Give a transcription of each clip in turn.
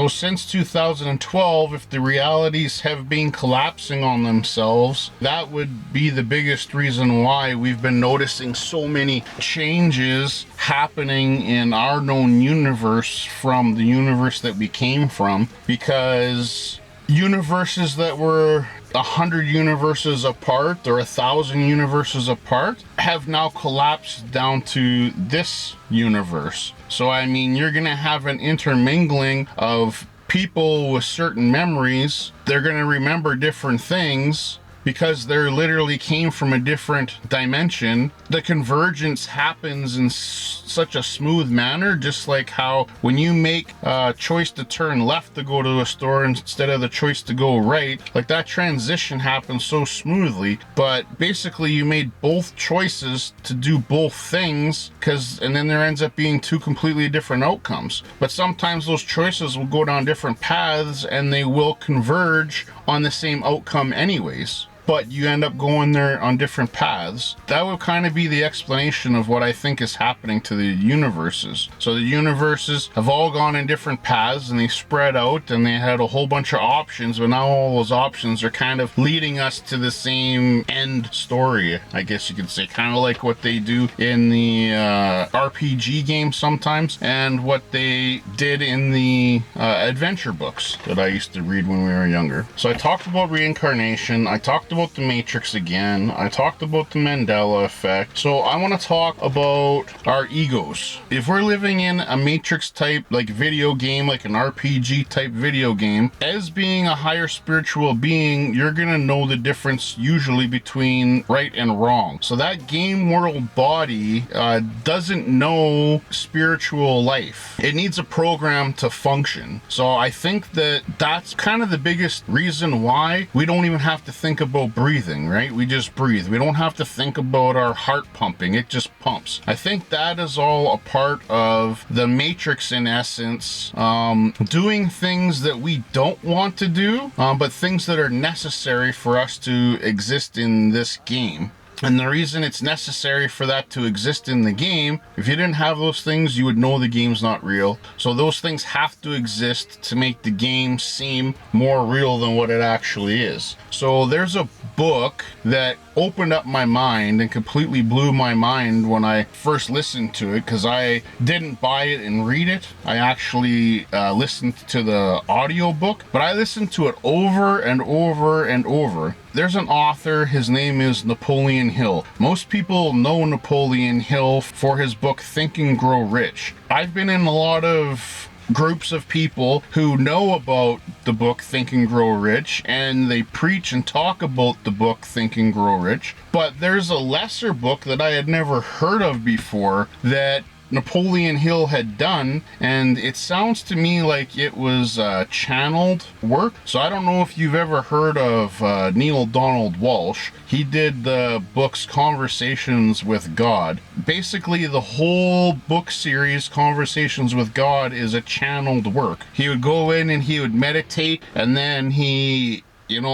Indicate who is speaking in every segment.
Speaker 1: So since 2012, if the realities have been collapsing on themselves, that would be the biggest reason why we've been noticing so many changes happening in our known universe from the universe that we came from, because universes that were 100 universes apart or 1,000 universes apart have now collapsed down to this universe. So I mean, you're gonna have an intermingling of people with certain memories. They're gonna remember different things because they literally came from a different dimension. The convergence happens in such a smooth manner, just like how when you make a choice to turn left to go to a store instead of the choice to go right, like that transition happens so smoothly. But basically you made both choices to do both things, and then there ends up being two completely different outcomes. But sometimes those choices will go down different paths and they will converge on the same outcome anyways, but you end up going there on different paths. That would kind of be the explanation of what I think is happening to the universes. So the universes have all gone in different paths and they spread out and they had a whole bunch of options, but now all those options are kind of leading us to the same end story, I guess you could say, kind of like what they do in the RPG games sometimes, and what they did in the adventure books that I used to read when we were younger. So I talked about reincarnation, I talked about the Matrix again, I talked about the Mandela effect. So I want to talk about our egos. If we're living in a Matrix type like video game, like an RPG type video game, as being a higher spiritual being, you're gonna know the difference usually between right and wrong. So that game world body doesn't know spiritual life. It needs a program to function. So I think that that's kind of the biggest reason why we don't even have to think about breathing, right? We just breathe. We don't have to think about our heart pumping. It just pumps. I think that is all a part of the Matrix in essence, doing things that we don't want to do, but things that are necessary for us to exist in this game. And the reason it's necessary for that to exist in the game, if you didn't have those things, you would know the game's not real. So those things have to exist to make the game seem more real than what it actually is. So there's a book that opened up my mind and completely blew my mind when I first listened to it, because I didn't buy it and read it. I actually listened to the audio book, but I listened to it over and over and over. There's an author, his name is Napoleon Hill. Most people know Napoleon Hill for his book Think and Grow Rich. I've been in a lot of groups of people who know about the book Think and Grow Rich, and they preach and talk about the book Think and Grow Rich. But there's a lesser book that I had never heard of before that Napoleon Hill had done, and it sounds to me like it was channeled work. So I don't know if you've ever heard of Neil Donald Walsh. He did the books Conversations with God. Basically the whole book series Conversations with God is a channeled work. He would go in and he would meditate, and then he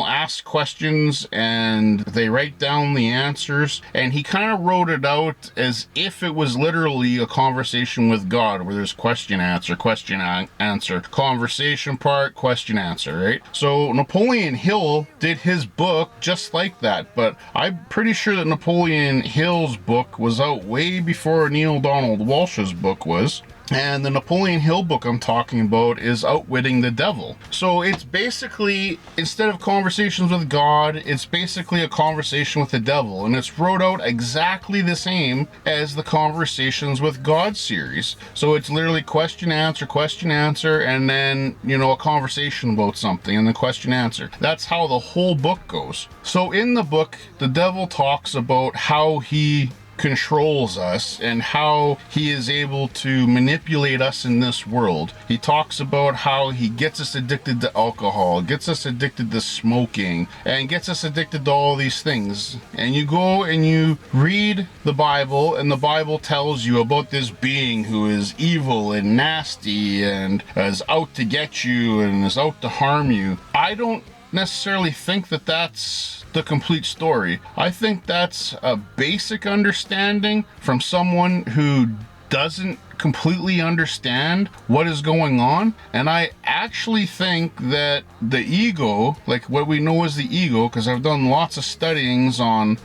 Speaker 1: ask questions and they write down the answers, and he kind of wrote it out as if it was literally a conversation with God, where there's question answer, conversation part, question answer, right? So Napoleon Hill did his book just like that, but I'm pretty sure that Napoleon Hill's book was out way before Neil Donald Walsh's book was. And the Napoleon Hill book I'm talking about is Outwitting the Devil. So it's basically, instead of Conversations with God, it's basically a conversation with the devil. And it's wrote out exactly the same as the Conversations with God series. So it's literally question, answer, and then, a conversation about something, and then question, answer. That's how the whole book goes. So in the book, the devil talks about how he controls us and how he is able to manipulate us in this world. He talks about how he gets us addicted to alcohol, gets us addicted to smoking, and gets us addicted to all these things. And you go and you read the Bible, and the Bible tells you about this being who is evil and nasty and is out to get you and is out to harm you. I don't necessarily think that that's the complete story. I think that's a basic understanding from someone who doesn't completely understand what is going on. And I actually think that the ego, like what we know as the ego, because I've done lots of studyings on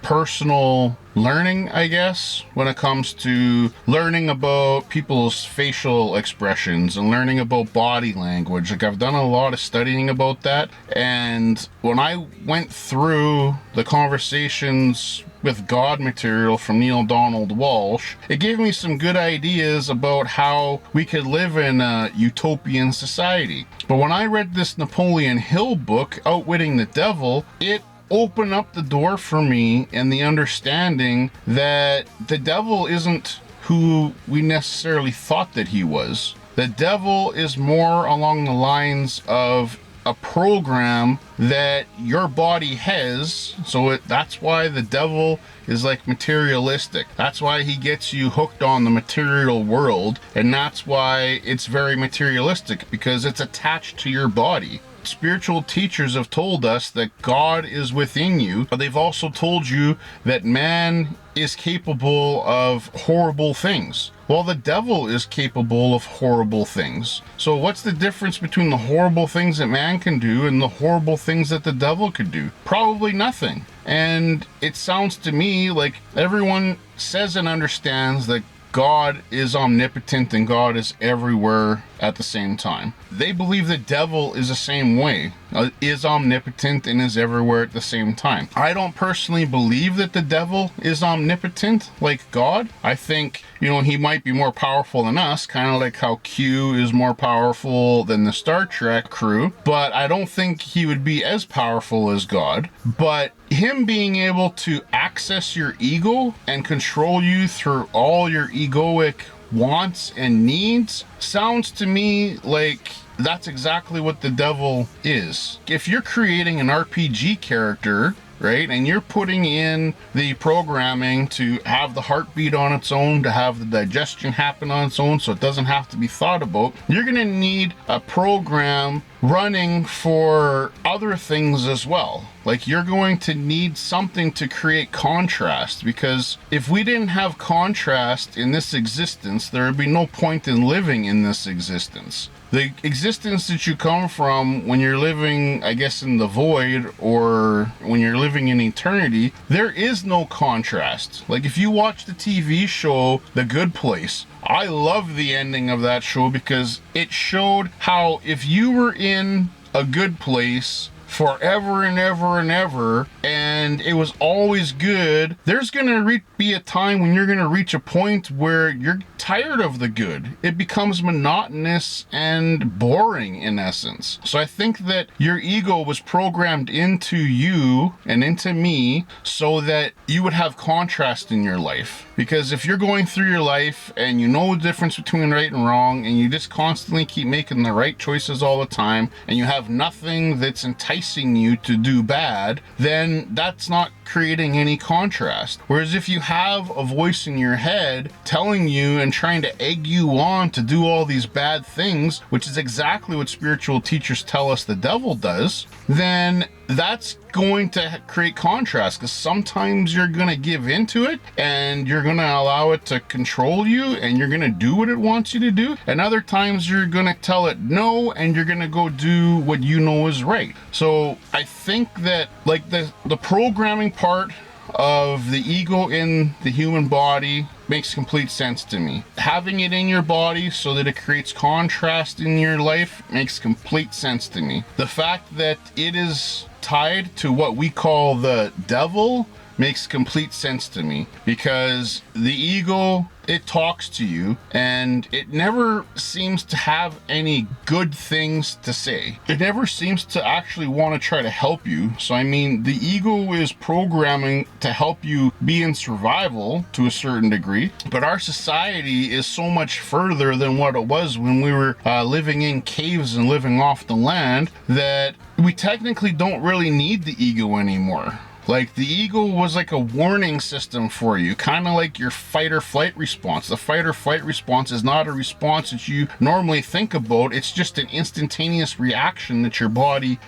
Speaker 1: personal learning, I guess, when it comes to learning about people's facial expressions and learning about body language. Like, I've done a lot of studying about that. And when I went through the Conversations with God material from Neil Donald Walsh, it gave me some good ideas about how we could live in a utopian society. But when I read this Napoleon Hill book, Outwitting the Devil, it opened up the door for me and the understanding that the devil isn't who we necessarily thought that he was. The devil is more along the lines of a program that your body has. So that's why the devil is like materialistic. That's why he gets you hooked on the material world, and that's why it's very materialistic, because it's attached to your body. Spiritual teachers have told us that God is within you, but they've also told you that man is capable of horrible things. Well, the devil is capable of horrible things. So what's the difference between the horrible things that man can do and the horrible things that the devil could do? Probably nothing. And it sounds to me like everyone says and understands that God is omnipotent and God is everywhere at the same time. They believe the devil is the same way, is omnipotent and is everywhere at the same time. I don't personally believe that the devil is omnipotent like God. I think, he might be more powerful than us, kind of like how Q is more powerful than the Star Trek crew, but I don't think he would be as powerful as God. But him being able to access your ego and control you through all your egoic wants and needs sounds to me like that's exactly what the devil is. If you're creating an RPG character, right, and you're putting in the programming to have the heartbeat on its own, to have the digestion happen on its own so it doesn't have to be thought about, you're going to need a program running for other things as well. Like, you're going to need something to create contrast, because if we didn't have contrast in this existence, there would be no point in living in this existence. The existence that you come from when you're living, I guess, in the void, or when you're living in eternity, there is no contrast. Like, if you watch the TV show The Good Place, I love the ending of that show because it showed how if you were in a good place forever and ever and ever, and it was always good, there's gonna be a time when you're gonna reach a point where you're tired of the good. It becomes monotonous and boring in essence. So I think that your ego was programmed into you and into me so that you would have contrast in your life. Because if you're going through your life and you know the difference between right and wrong, and you just constantly keep making the right choices all the time, and you have nothing that's enticing you to do bad, then that's not creating any contrast. Whereas if you have a voice in your head telling you and trying to egg you on to do all these bad things, which is exactly what spiritual teachers tell us the devil does, then that's going to create contrast, because sometimes you're going to give into it and you're going to allow it to control you and you're going to do what it wants you to do, and other times you're going to tell it no and you're going to go do what you know is right. So I think that, like, the programming part of the ego in the human body makes complete sense to me. Having it in your body so that it creates contrast in your life makes complete sense to me. The fact that it is tied to what we call the devil makes complete sense to me, because the ego, it talks to you and it never seems to have any good things to say. It never seems to actually want to try to help you. So I mean, the ego is programming to help you be in survival to a certain degree, but our society is so much further than what it was when we were living in caves and living off the land, that we technically don't really need the ego anymore. Like the ego was like a warning system for you, kind of like your fight or flight response. The fight or flight response is not a response that you normally think about. It's just an instantaneous reaction that your body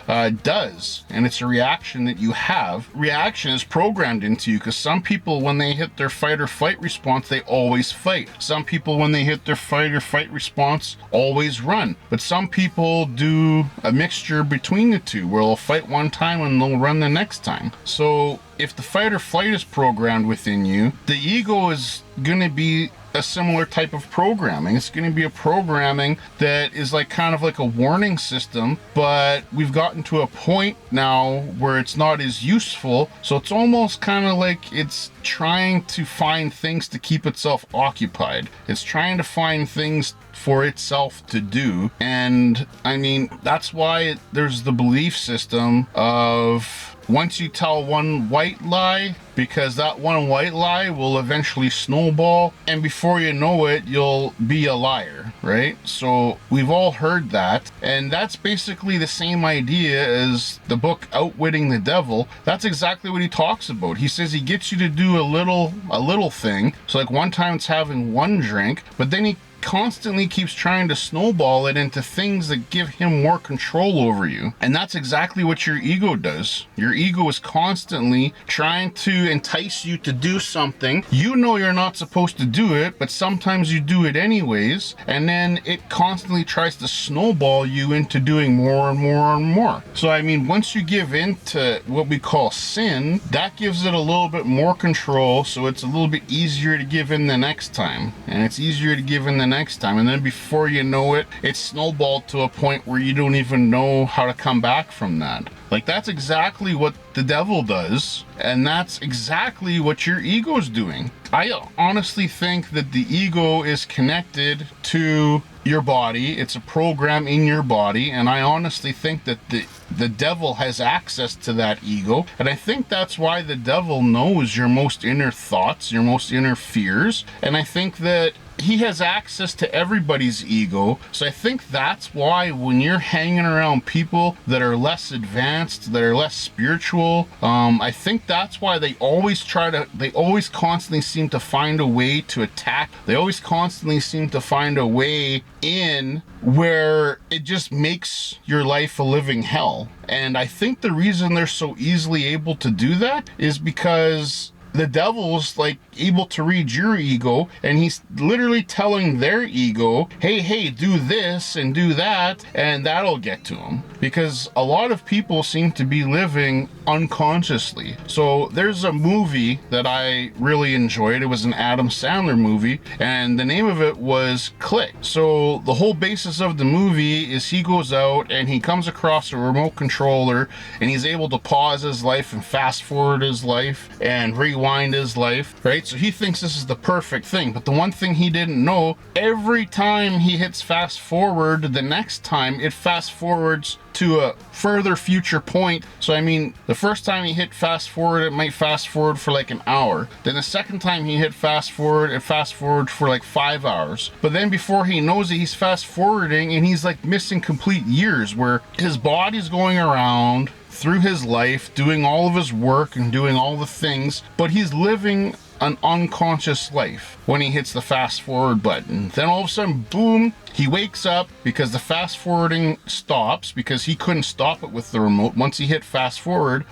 Speaker 1: does, and it's a reaction that you have. Reaction is programmed into you, because some people, when they hit their fight or flight response, they always fight. Some people, when they hit their fight or flight response, always run. But some people do a mixture between the two, where they'll fight one time and they'll run the next time. So if the fight or flight is programmed within you, the ego is going to be a similar type of programming. It's going to be a programming that is like kind of like a warning system, but we've gotten to a point now where it's not as useful. So it's almost kind of like it's trying to find things to keep itself occupied. It's trying to find things for itself to do. And I mean, that's why there's the belief system of once you tell one white lie, because that one white lie will eventually snowball, and before you know it, you'll be a liar, right? So we've all heard that, and that's basically the same idea as the book Outwitting the Devil. That's exactly what he talks about. He says he gets you to do a little thing. So like one time it's having one drink, but then he constantly keeps trying to snowball it into things that give him more control over you. And that's exactly what your ego does. Your ego is constantly trying to entice you to do something. You know you're not supposed to do it, but sometimes you do it anyways, and then it constantly tries to snowball you into doing more and more and more. So I mean, once you give in to what we call sin, that gives it a little bit more control, so it's a little bit easier to give in the next time, and it's easier to give in the next time, and then before you know it, it's snowballed to a point where you don't even know how to come back from that. Like, that's exactly what the devil does, and that's exactly what your ego's doing. I honestly think that the ego is connected to your body. It's a program in your body, and I honestly think that the devil has access to that ego, and I think that's why the devil knows your most inner thoughts, your most inner fears, and I think that he has access to everybody's ego. So I think that's why when you're hanging around people that are less advanced, that are less spiritual, I think that's why they always constantly seem to find a way to attack. They always constantly seem to find a way in where it just makes your life a living hell. And I think the reason they're so easily able to do that is because the devil's like able to read your ego, and he's literally telling their ego, hey, do this and do that, and that'll get to him. Because a lot of people seem to be living unconsciously. So there's a movie that I really enjoyed. It was an Adam Sandler movie, and the name of it was Click. So the whole basis of the movie is he goes out and he comes across a remote controller, and he's able to pause his life and fast forward his life and rewind his life, right? So he thinks this is the perfect thing, but the one thing he didn't know, every time he hits fast forward, the next time it fast forwards to a further future point. So I mean, the first time he hit fast forward, it might fast forward for like an hour. Then the second time he hit fast forward, it fast forward for like 5 hours. But then before he knows it, he's fast forwarding, and he's like missing complete years, where his body's going around through his life, doing all of his work and doing all the things, but he's living an unconscious life when he hits the fast forward button. Then all of a sudden, boom, he wakes up because the fast forwarding stops, because he couldn't stop it with the remote. Once he hit fast forward,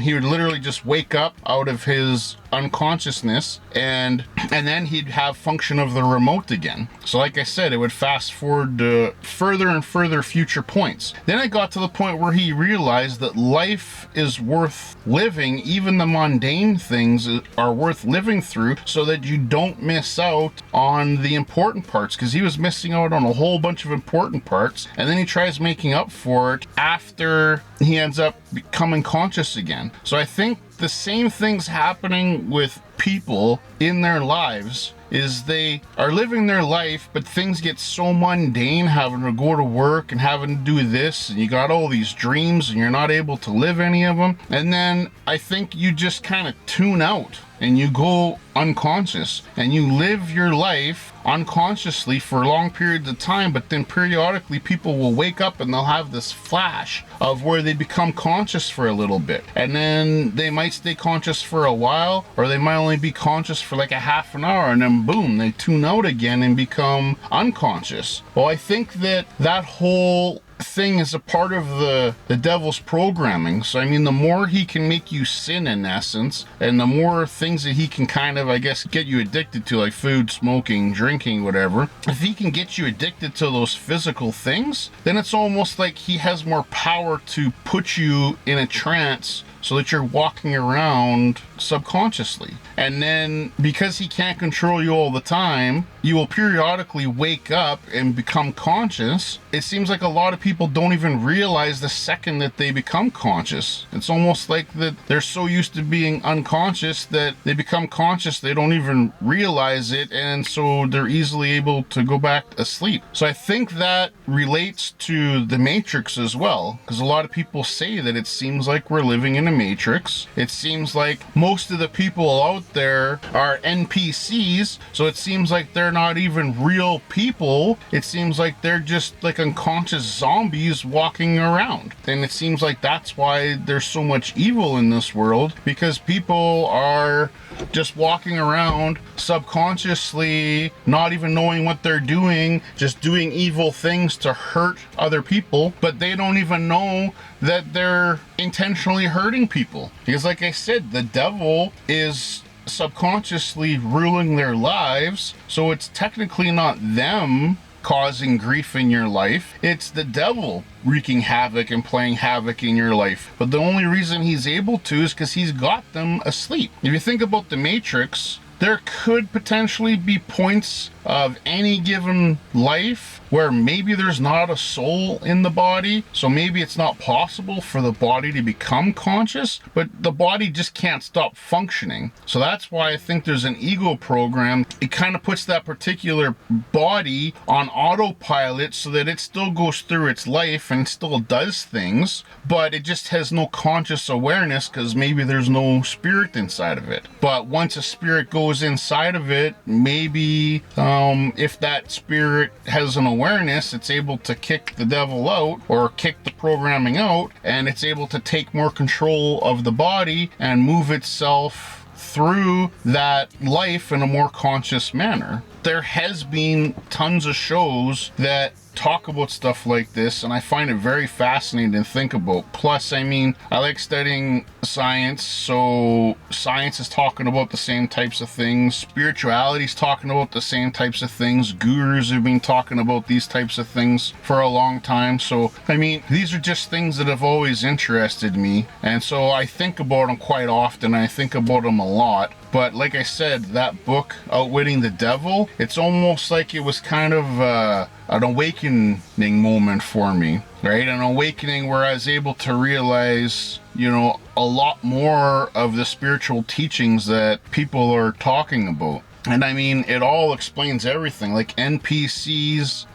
Speaker 1: he would literally just wake up out of his unconsciousness, and then he'd have function of the remote again. So like I said, it would fast forward to further and further future points. Then it got to the point where he realized that life is worth living. Even the mundane things are worth living through, so that you don't miss out on the important parts, because he was missing out on a whole bunch of important parts, and then he tries making up for it after he ends up becoming conscious again. So I think the same thing's happening with people in their lives, is they are living their life, but things get so mundane, having to go to work and having to do this, and you got all these dreams and you're not able to live any of them. And then I think you just kind of tune out. and you go unconscious and you live your life unconsciously for long periods of time, but then periodically people will wake up and they'll have this flash of where they become conscious for a little bit, and then they might stay conscious for a while, or they might only be conscious for like a half an hour, and then boom, they tune out again and become unconscious. Well, I think that whole thing is a part of the devil's programming. So I mean, the more he can make you sin, in essence, and the more things that he can kind of, I guess, get you addicted to, like food, smoking, drinking, whatever, if he can get you addicted to those physical things, then it's almost like he has more power to put you in a trance so that you're walking around subconsciously. And then because he can't control you all the time, you will periodically wake up and become conscious. It seems like a lot of people don't even realize the second that they become conscious. It's almost like that they're so used to being unconscious that they become conscious, they don't even realize it, and so they're easily able to go back asleep. So I think that relates to the Matrix as well, because a lot of people say that it seems like we're living in a Matrix. It seems like most of the people out there are NPCs, so it seems like they're not even real people. It seems like they're just like unconscious zombies walking around. And it seems like that's why there's so much evil in this world, because people are just walking around subconsciously, not even knowing what they're doing, just doing evil things to hurt other people, but they don't even know that they're intentionally hurting people. Because like I said, the devil is subconsciously ruling their lives, so it's technically not them causing grief in your life, it's the devil wreaking havoc and playing havoc in your life. But the only reason he's able to is because he's got them asleep. If you think about the Matrix, there could potentially be points of any given life where maybe there's not a soul in the body, so maybe it's not possible for the body to become conscious, but the body just can't stop functioning. So that's why I think there's an ego program. It kind of puts that particular body on autopilot so that it still goes through its life and still does things, but it just has no conscious awareness because maybe there's no spirit inside of it. But once a spirit goes inside of it, maybe if that spirit has an awareness, it's able to kick the devil out or kick the programming out, and it's able to take more control of the body and move itself through that life in a more conscious manner. There has been tons of shows that talk about stuff like this, and I find it very fascinating to think about. Plus, I mean, I like studying science, so science is talking about the same types of things, spirituality is talking about the same types of things, gurus have been talking about these types of things for a long time. So I mean, these are just things that have always interested me, and so I think about them quite often. I think about them a lot. But like I said, that book, Outwitting the Devil, it's almost like it was kind of an awakening moment for me, right? An awakening where I was able to realize, you know, a lot more of the spiritual teachings that people are talking about. And I mean, it all explains everything, like NPCs,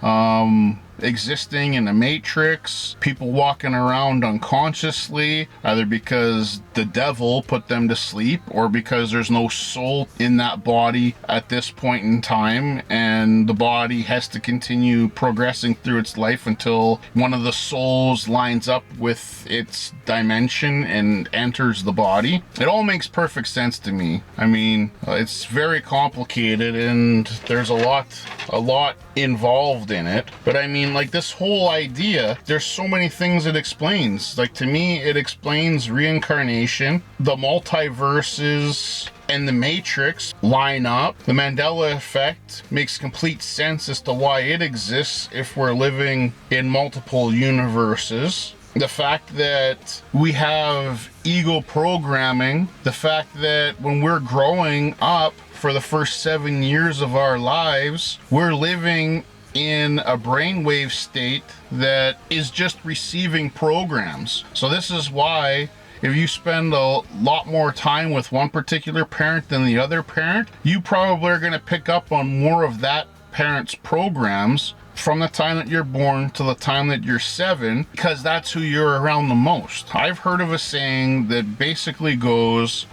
Speaker 1: existing in the Matrix, people walking around unconsciously, either because the devil put them to sleep or because there's no soul in that body at this point in time, and the body has to continue progressing through its life until one of the souls lines up with its dimension and enters the body. It all makes perfect sense to me. I mean, it's very complicated and there's a lot involved in it, but I mean, like, this whole idea, there's so many things it explains. Like, to me, it explains reincarnation, the multiverses, and the Matrix line up. The Mandela effect makes complete sense as to why it exists if we're living in multiple universes. The fact that we have ego programming, the fact that when we're growing up for the first 7 years of our lives, we're living in a brainwave state that is just receiving programs. So this is why if you spend a lot more time with one particular parent than the other parent, you probably are going to pick up on more of that parent's programs from the time that you're born to the time that you're 7, because that's who you're around the most. I've heard of a saying that basically goes,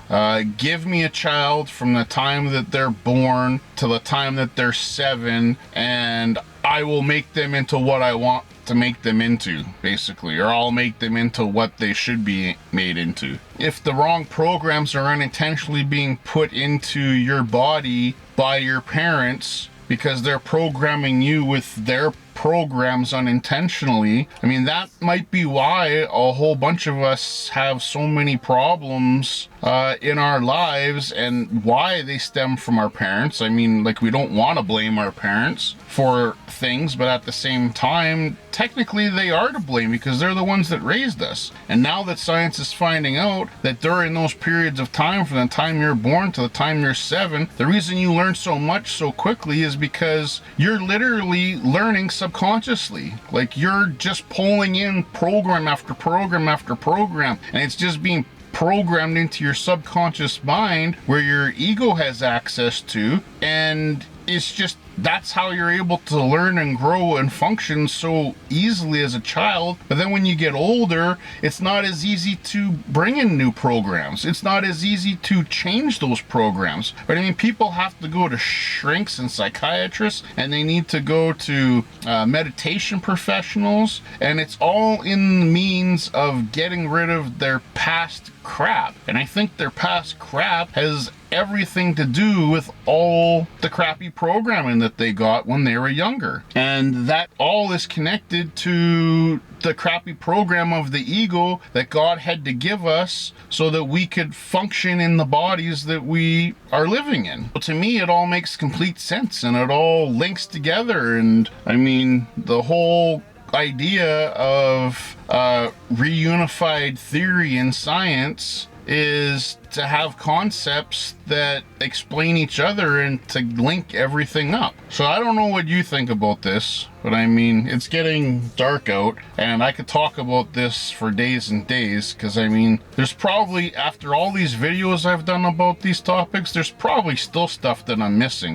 Speaker 1: give me a child from the time that they're born to the time that they're 7, and I will make them into what I want to make them into, basically, or I'll make them into what they should be made into. If the wrong programs are unintentionally being put into your body by your parents because they're programming you with their programs unintentionally, I mean, that might be why a whole bunch of us have so many problems in our lives, and why they stem from our parents. I mean, like, we don't want to blame our parents for things, but at the same time, technically they are to blame because they're the ones that raised us. And now that science is finding out that during those periods of time, from the time you're born to the time you're 7, the reason you learn so much so quickly is because you're literally learning subconsciously. Like, you're just pulling in program after program after program, and it's just being programmed into your subconscious mind where your ego has access to, and it's just, that's how you're able to learn and grow and function so easily as a child. But then when you get older, it's not as easy to bring in new programs. It's not as easy to change those programs. But I mean, people have to go to shrinks and psychiatrists, and they need to go to meditation professionals, and it's all in the means of getting rid of their past crap. And I think their past crap has everything to do with all the crappy programming that they got when they were younger. And that all is connected to the crappy program of the ego that God had to give us so that we could function in the bodies that we are living in. Well, to me, it all makes complete sense, and it all links together. And I mean, the whole idea of reunified theory in science is to have concepts that explain each other and to link everything up. So I don't know what you think about this, but I mean, it's getting dark out, and I could talk about this for days and days, because I mean, there's probably, after all these videos I've done about these topics, there's probably still stuff that I'm missing.